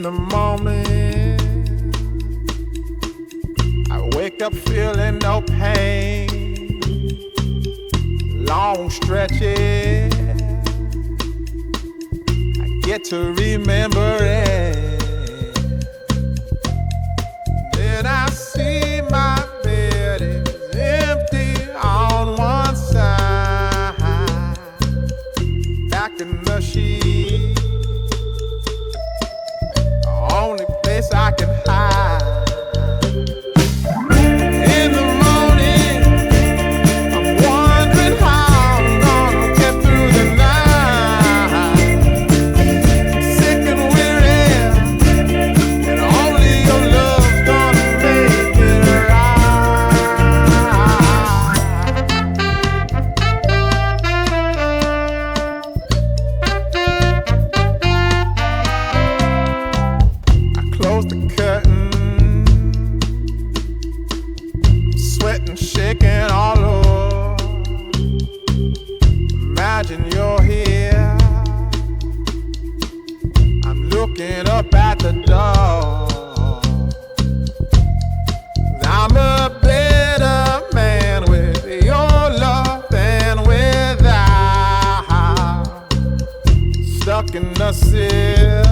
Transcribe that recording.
In the morning, I wake up feeling no pain. Long stretches, I get to remember it. Then I see my bed is empty on one side. Back in the sheet, the only place I can hide. In the morning, I'm wondering how I'm gonna get through the night. Sick and weary, and only your love's gonna make it I close the curtain, sweating, shaking all over. Imagine you're here. I'm looking up at the door. I'm a better man with your love than without. Stuck in the city,